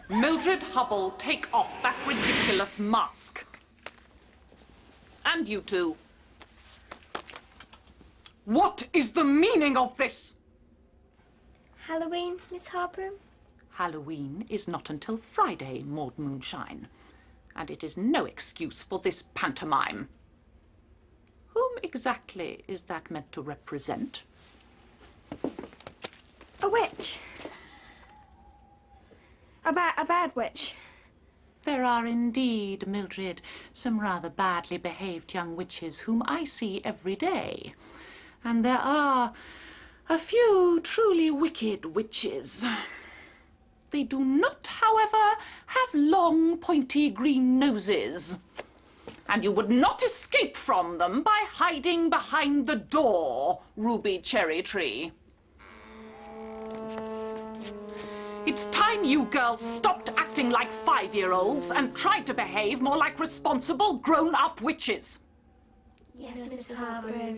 Mildred Hubble, take off that ridiculous mask. And you two. What is the meaning of this? Halloween, Miss Harborough? Halloween is not until Friday, Maud Moonshine. And it is no excuse for this pantomime. Whom exactly is that meant to represent? A witch. A bad witch. There are indeed, Mildred, some rather badly behaved young witches whom I see every day. And there are a few truly wicked witches. They do not, however, have long, pointy green noses. And you would not escape from them by hiding behind the door, Ruby Cherry Tree. It's time you girls stopped acting like 5-year-olds and tried to behave more like responsible, grown-up witches. Yes, Mrs. Harborough.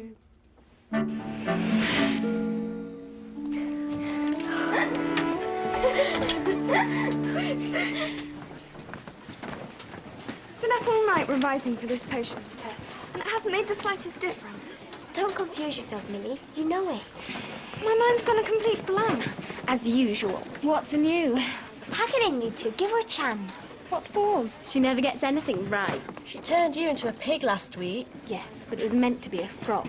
Been up all night revising for this potions test, and it hasn't made the slightest difference. Don't confuse yourself, Millie. You know it. My mind's gone a complete blank. As usual. What's new? Pack it in, you two. Give her a chance. What for? She never gets anything right. She turned you into a pig last week. Yes, but it was meant to be a frog.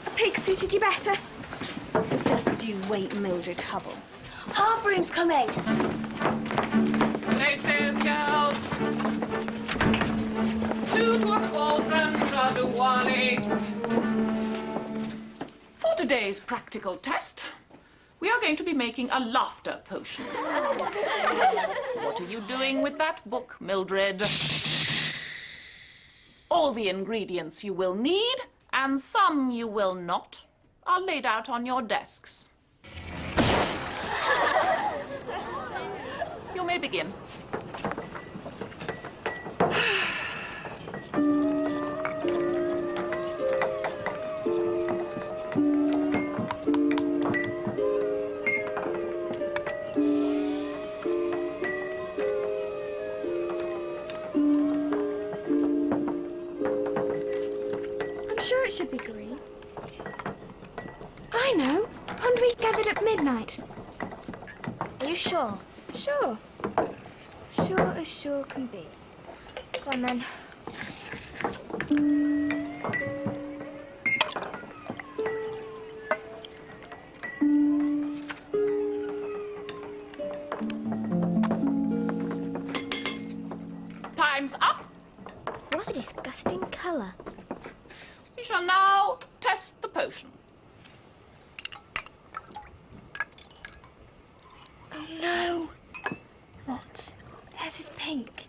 A pig suited you better. Just you wait, Mildred Hubble. Harborough's coming. Places, girls. To a cauldron, Jadawali. For today's practical test, we are going to be making a laughter potion. What are you doing with that book, Mildred? All the ingredients you will need, and some you will not, are laid out on your desks. You may begin. I'm sure it should be green. I know. Pond we gathered at midnight. Are you sure? Sure. Sure as sure can be. Go on, then. Time's up. What a disgusting colour. We shall now test the potion. Oh, no. What? Theirs is pink.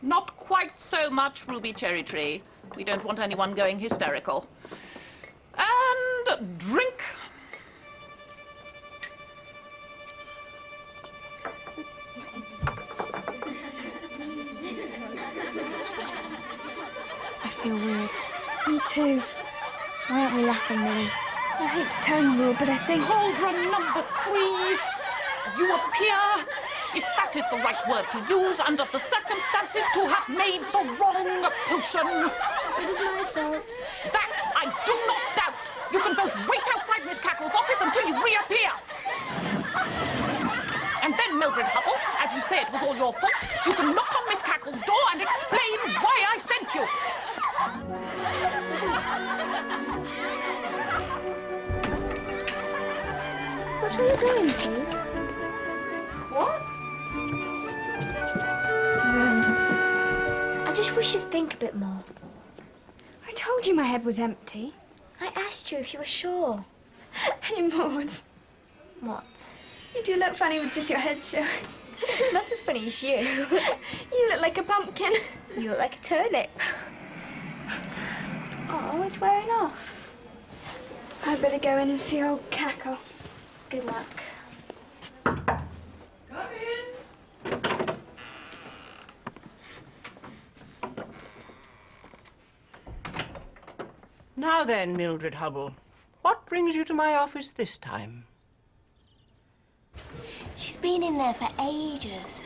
Not quite so much, Ruby Cherry Tree. We don't want anyone going hysterical. And drink. I feel weird. Me too. Why aren't we laughing, Millie? I hate to tell you, Maud, but I think... Cauldron number 3. You appear, if that is the right word to use under the circumstances, to have made the wrong potion. It was my fault. That I do not doubt. You can both wait outside Miss Cackle's office until you reappear. And then, Mildred Hubble, as you say it was all your fault, you can knock on Miss Cackle's door and explain why I sent you. Which way are you going, please? What? I just wish you'd think a bit more. I told you my head was empty. I asked you if you were sure. Hey, Maud. What? You do look funny with just your head showing. Not as funny as you. You look like a pumpkin. You look like a turnip. Oh, it's wearing off. I'd better go in and see old Cackle. Good luck. Come in. Now then, Mildred Hubble, what brings you to my office this time? She's been in there for ages.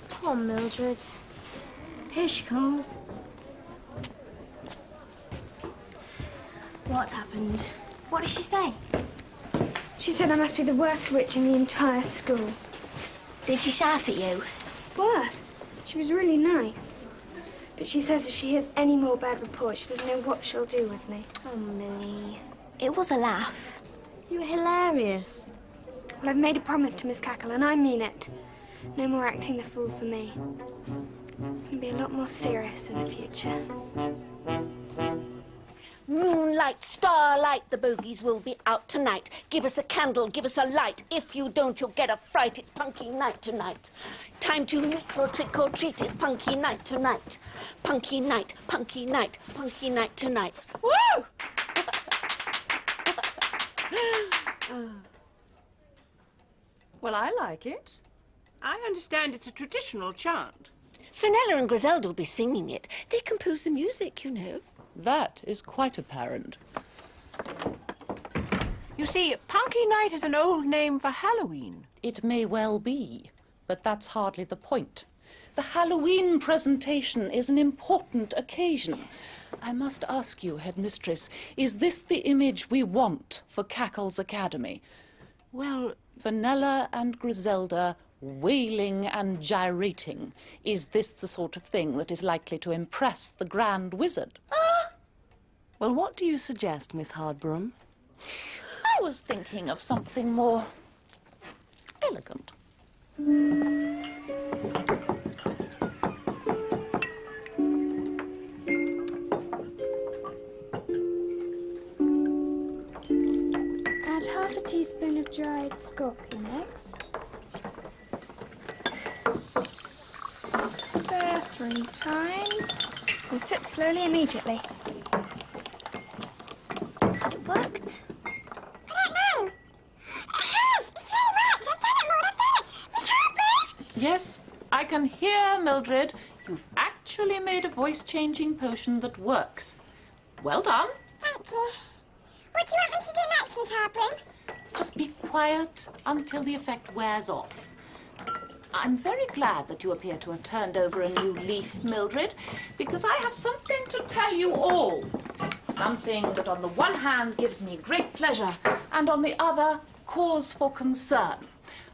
Poor Mildred. Here she comes. What happened? What did she say? She said I must be the worst witch in the entire school. Did she shout at you? Worse. She was really nice. But she says if she hears any more bad reports, she doesn't know what she'll do with me. Oh, Millie. It was a laugh. You were hilarious. Well, I've made a promise to Miss Cackle, and I mean it. No more acting the fool for me. I'm gonna be a lot more serious in the future. Moonlight, starlight, the bogies will be out tonight. Give us a candle, give us a light. If you don't, you'll get a fright. It's punky night tonight. Time to meet for a trick or treat. It's punky night tonight. Punky night, punky night, punky night tonight. Woo! Well, I like it. I understand it's a traditional chant. Fenella and Griselda will be singing it. They compose the music, you know. That is quite apparent. You see, Punky Night is an old name for Halloween. It may well be, but that's hardly the point. The Halloween presentation is an important occasion. I must ask you, Headmistress, is this the image we want for Cackle's Academy? Well, Fenella and Griselda wailing and gyrating. Is this the sort of thing that is likely to impress the Grand Wizard? Well, what do you suggest, Miss Hardbroom? I was thinking of something more elegant. Add half a teaspoon of dried scorpion eggs. Stir 3 times. And sip slowly immediately. Has it worked? Yes, I can hear, Mildred. You've actually made a voice-changing potion that works. Well done. Thank you. What do you want me to do next, Miss Hardbroom? Just be quiet until the effect wears off. I'm very glad that you appear to have turned over a new leaf, Mildred, because I have something to tell you all. Something that on the one hand gives me great pleasure and on the other cause for concern.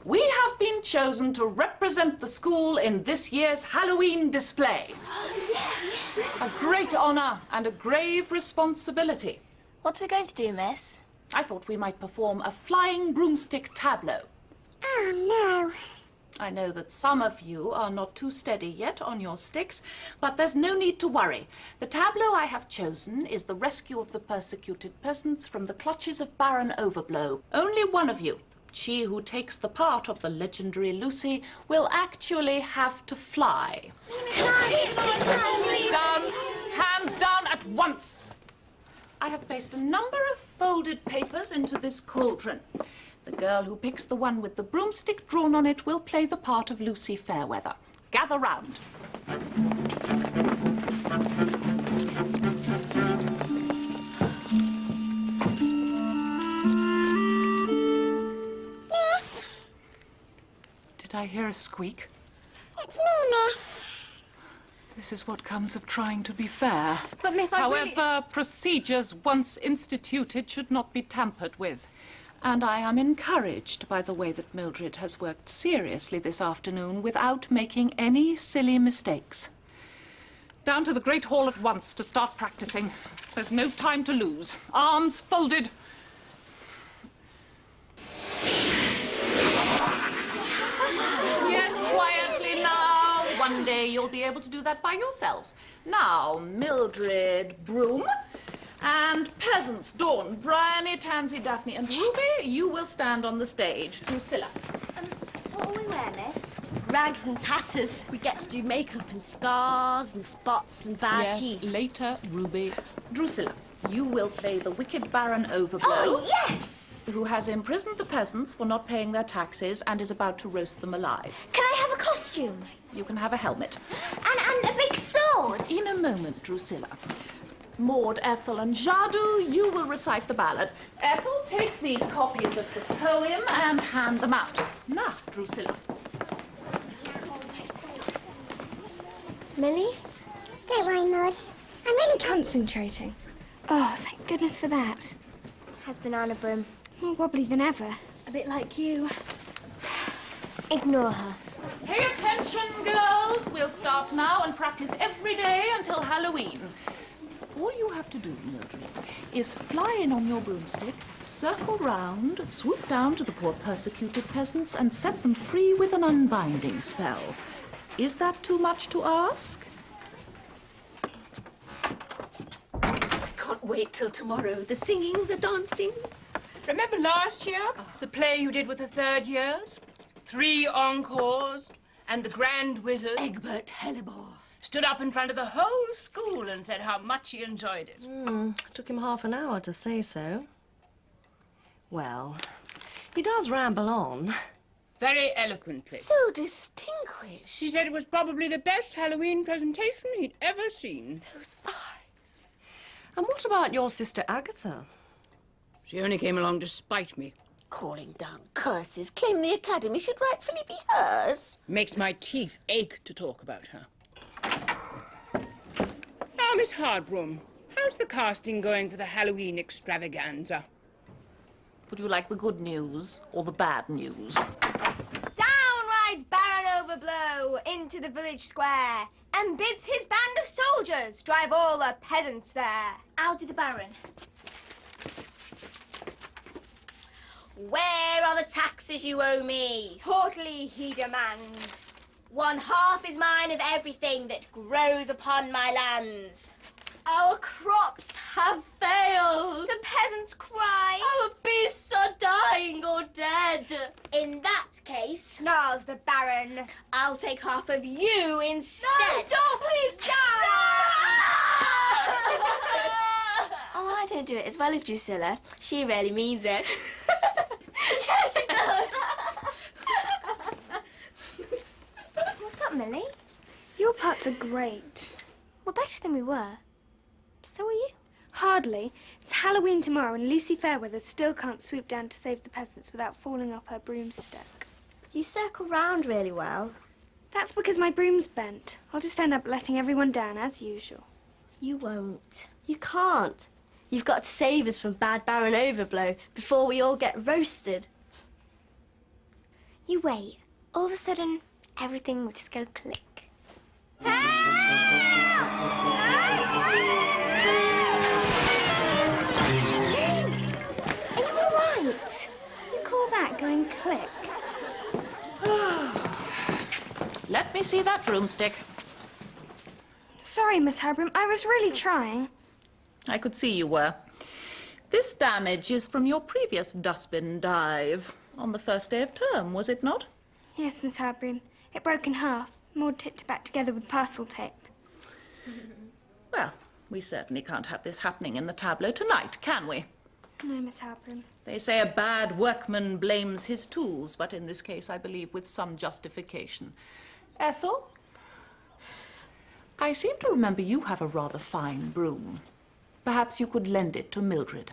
We have been chosen to represent the school in this year's Halloween display. Oh, yes. A great honour and a grave responsibility. What are we going to do, miss? I thought we might perform a flying broomstick tableau. Oh, no. I know that some of you are not too steady yet on your sticks, but there's no need to worry. The tableau I have chosen is the rescue of the persecuted peasants from the clutches of Baron Overblow. Only one of you, she who takes the part of the legendary Lucy, will actually have to fly. Down! Hands down at once! I have placed a number of folded papers into this cauldron. The girl who picks the one with the broomstick drawn on it will play the part of Lucy Fairweather. Gather round. Did I hear a squeak? It's me, miss. This is what comes of trying to be fair. But, miss, However, procedures once instituted should not be tampered with. And I am encouraged by the way that Mildred has worked seriously this afternoon without making any silly mistakes. Down to the Great Hall at once to start practicing. There's no time to lose. Arms folded. Yes, quietly now. One day you'll be able to do that by yourselves. Now, Mildred Broom. And peasants, Dawn, Bryony, Tansy, Daphne, and Ruby, you will stand on the stage. Drusilla. What will we wear, miss? Rags and tatters. We get to do makeup and scars and spots and bad Yes, teeth. later, Ruby. Drusilla, you will play the wicked Baron Overblow. Oh, yes! Who has imprisoned the peasants for not paying their taxes and is about to roast them alive. Can I have a costume? You can have a helmet. And a big sword? Maud! In a moment, Drusilla. Maud, Ethel, and Jadu, you will recite the ballad. Ethel, take these copies of the poem and hand them out. Now, Drusilla. Millie? Don't worry, Maud. I'm really Concentrating. Oh, thank goodness for that. Has Banana Broom. More wobbly than ever. A bit like you. Ignore her. Pay attention, girls. We'll start now and practice every day until Halloween. All you have to do, Mildred, is fly in on your broomstick, circle round, swoop down to the poor persecuted peasants, and set them free with an unbinding spell. Is that too much to ask? I can't wait till tomorrow. The singing, the dancing. Remember last year? The play you did with the third years? 3 encores and the Grand Wizard Egbert Hellebore stood up in front of the whole school and said how much he enjoyed it. Took him half an hour to say so. Well, he does ramble on. Very eloquently. so distinguished. He said it was probably the best Halloween presentation he'd ever seen. Those eyes. And what about your sister Agatha? She only came along to spite me. Calling down curses, claim the Academy should rightfully be hers. Makes my teeth ache to talk about her. Now, Miss Hardbroom, how's the casting going for the Halloween extravaganza? Would you like the good news or the bad news? Down rides Baron Overblow into the village square and bids his band of soldiers drive all the peasants there. I'll do the Baron. Where are the taxes you owe me? Haughtily he demands. 1/2 is mine of everything that grows upon my lands. Our crops have failed. The peasants cry. Our beasts are dying or dead. In that case, snarls the Baron, I'll take half of you instead. No, don't, please, Oh, I don't do it as well as Drusilla. She really means it. Yes, she does. What's up, Millie? Your parts are great. We're better than we were. So are you. Hardly. It's Halloween tomorrow and Lucy Fairweather still can't swoop down to save the peasants without falling off her broomstick. You circle round really well. That's because my broom's bent. I'll just end up letting everyone down as usual. You won't. You can't. You've got to save us from bad Baron Overblow before we all get roasted. You wait. All of a sudden, everything will just go click. Are you all right? You call that going click? Let me see that broomstick. Sorry, Miss Harbrim. I was really trying. I could see you were. This damage is from your previous dustbin dive on the first day of term, was it not? Yes, Miss Harbrim. It broke in half. Maud tipped it back together with parcel tape. Well, we certainly can't have this happening in the tableau tonight, can we? No, Miss Harbrim. They say a bad workman blames his tools, but in this case, I believe with some justification. Ethel? I seem to remember you have a rather fine broom. Perhaps you could lend it to Mildred.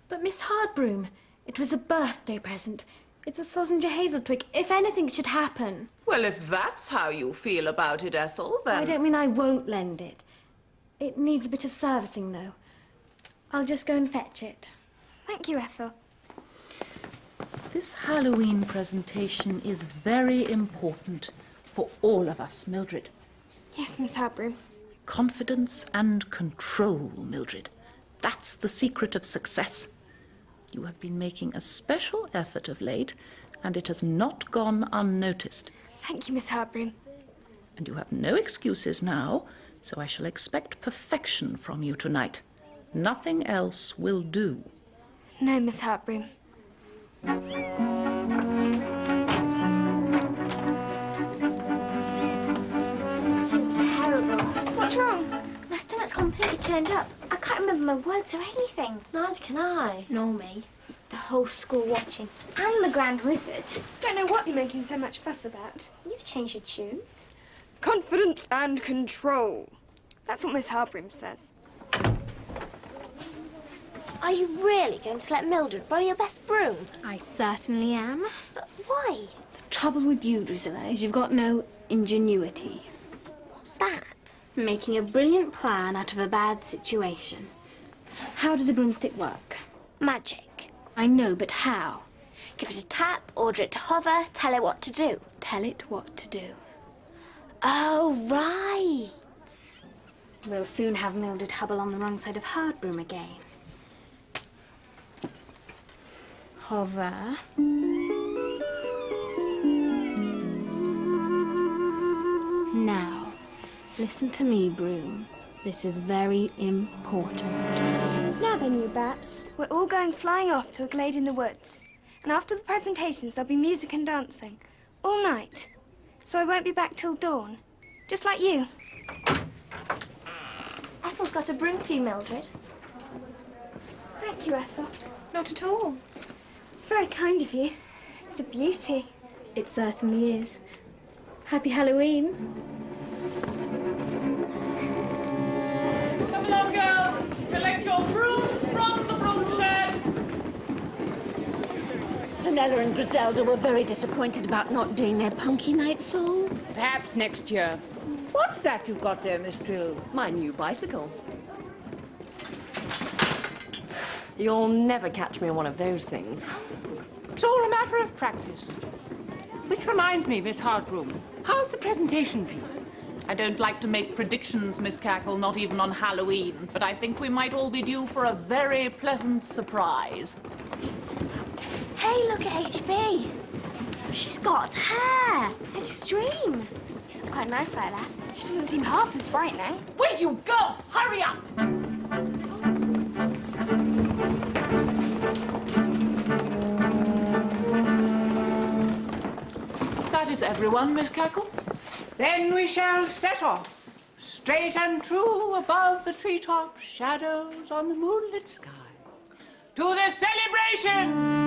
But Miss Hardbroom, it was a birthday present. It's a Slozenger hazel twig. If anything should happen... Well, if that's how you feel about it, Ethel, then... I don't mean I won't lend it. It needs a bit of servicing, though. I'll just go and fetch it. Thank you, Ethel. This Halloween presentation is very important for all of us, Mildred. Yes, Miss Harbrim. Confidence and control, Mildred. That's the secret of success. You have been making a special effort of late, and it has not gone unnoticed. Thank you, Miss Harbrim. And you have no excuses now, so I shall expect perfection from you tonight. Nothing else will do. No, Miss Harbrim. I feel terrible. What's wrong? My stomach's completely churned up. I can't remember my words or anything. Neither can I. Nor me. The whole school watching. And the Grand Wizard. Don't know what you're making so much fuss about. You've changed your tune. confidence and control. That's what Miss Harbroom says. Are you really going to let Mildred borrow your best broom? I certainly am. But why? The trouble with you, Drusilla, is you've got no ingenuity. What's that? Making a brilliant plan out of a bad situation. How does a broomstick work? Magic. I know, but how? Give it a tap, order it to hover, tell it what to do. Tell it what to do. Oh, right. We'll soon have Mildred Hubble on the wrong side of Hardbroom again. Hover. Now, listen to me, Broom. This is very important. Now then, you bats, we're all going flying off to a glade in the woods. And after the presentations, there'll be music and dancing. All night. So I won't be back till dawn. Just like you. Ethel's got a broom for you, Mildred. Thank you, Ethel. Not at all. It's very kind of you. It's a beauty. It certainly is. Happy Halloween. Come along, girls. Collect your brooms from the broom shed. Fenella and Griselda were very disappointed about not doing their punky night song. Perhaps next year. What's that you've got there, Miss Trill? My new bicycle. You'll never catch me on one of those things. It's all a matter of practice. Which reminds me, Miss Hardbroom, how's the presentation piece? I don't like to make predictions, Miss Cackle, not even on Halloween, but I think we might all be due for a very pleasant surprise. Hey, look at HB. She's got hair. Extreme. She's quite nice like that. She doesn't seem half as frightening. Will you girls hurry up? That is everyone, Miss Cackle. Then we shall set off, straight and true above the treetops, shadows on the moonlit sky, to the celebration!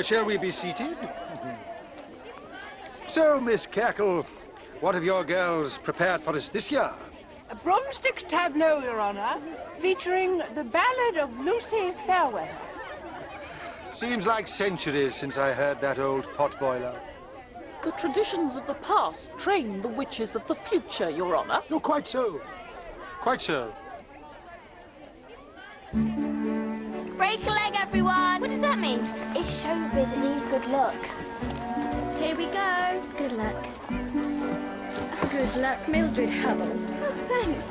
Shall we be seated? So, Miss Cackle, what have your girls prepared for us this year? A broomstick tableau, Your Honor, featuring the Ballad of Lucy Fairweather. Seems like centuries since I heard that old potboiler. The traditions of the past train the witches of the future, Your Honor. Oh, quite so. Quite so. Break a leg, everyone. What does that mean? It's showbiz. It means good luck. Here we go. Good luck. Good luck, Mildred Hubble. Oh, thanks.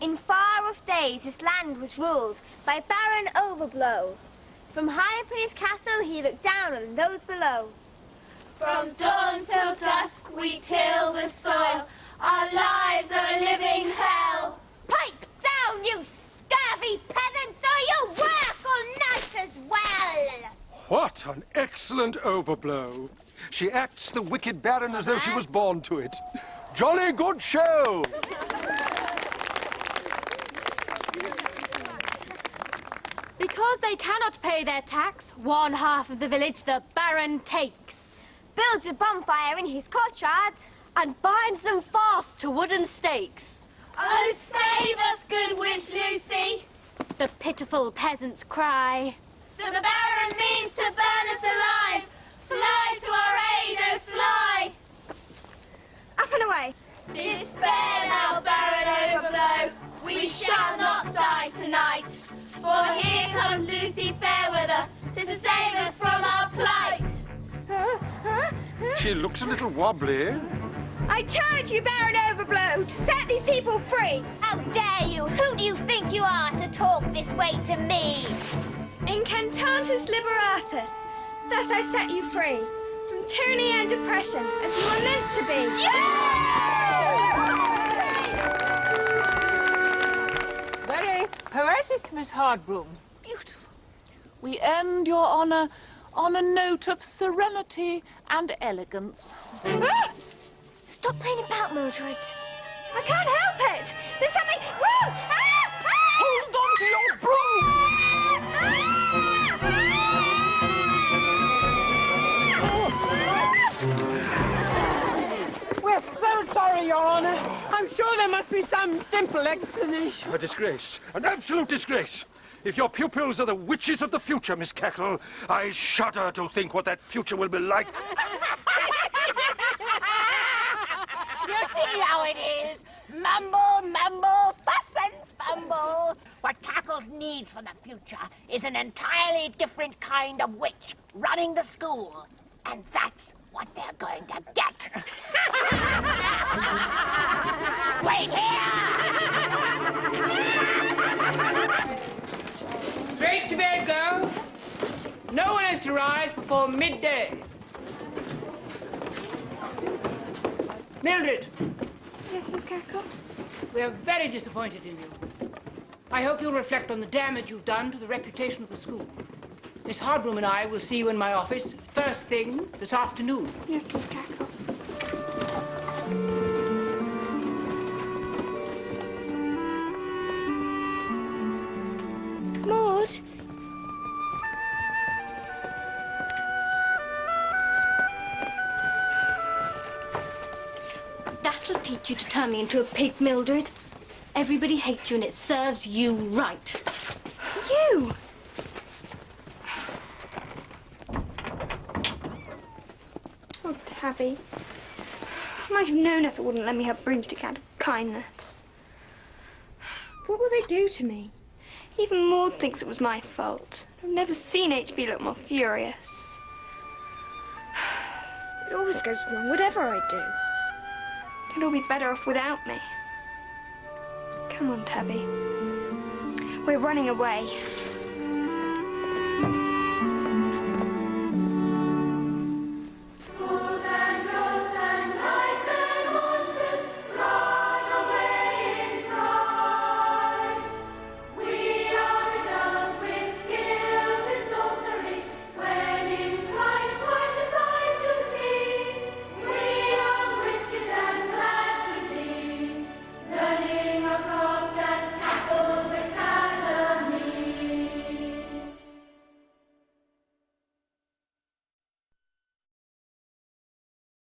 In far-off days, this land was ruled by Baron Overblow. From high up in his castle, he looked down on those below. From dawn till dusk, we till the soil. Our lives are a living hell. Pipe down, you scurvy peasants, or you'll work all night as well. What an excellent overblow. She acts the wicked Baron as though she was born to it. Jolly good show! Because they cannot pay their tax, one half of the village the Baron takes. Builds a bonfire in his courtyard and binds them fast to wooden stakes. Oh, save us, good witch Lucy. The pitiful peasants cry. The Baron means to burn us alive. Fly to our aid, oh fly! Up and away. Despair now, Baron Overblow. We shall not die tonight. For here comes Lucy Fairweather to save us from our plight. She looks a little wobbly. I charge you, Baron Overblow, to set these people free. How dare you? Who do you think you are to talk this way to me? Incantatus liberatus. Thus I set you free from tyranny and oppression, as you are meant to be. Very poetic, Miss Hardbroom. Beautiful. We end, Your Honour, on a note of serenity and elegance. Ah! Stop playing about, Mildred. I can't help it. There's something. Whoa! Ah! Ah! Hold on to your broom! We're so sorry, Your Honour. I'm sure there must be some simple explanation. A disgrace. An absolute disgrace. If your pupils are the witches of the future, Miss Cackle, I shudder to think what that future will be like. You see how it is? Mumble, mumble, fuss and fumble. What Cackles need for the future is an entirely different kind of witch running the school. And that's what they're going to get. Wait here! Straight to bed, girls. No one is to rise before midday. Mildred, Yes, Miss Cackle? we are very disappointed in you. I hope you'll reflect on the damage you've done to the reputation of the school. Miss Hardbroom and I will see you in my office first thing this afternoon. Yes, Miss Cackle. Maud? That'll teach you to turn me into a pig, Mildred. Everybody hates you and it serves you right. You! Oh, Tabby. I might have known Ethel wouldn't let me have broomstick out of kindness. What will they do to me? Even Maud thinks it was my fault. I've never seen HB look more furious. It always goes wrong, whatever I do. They'll all be better off without me. Come on, Tabby. We're running away.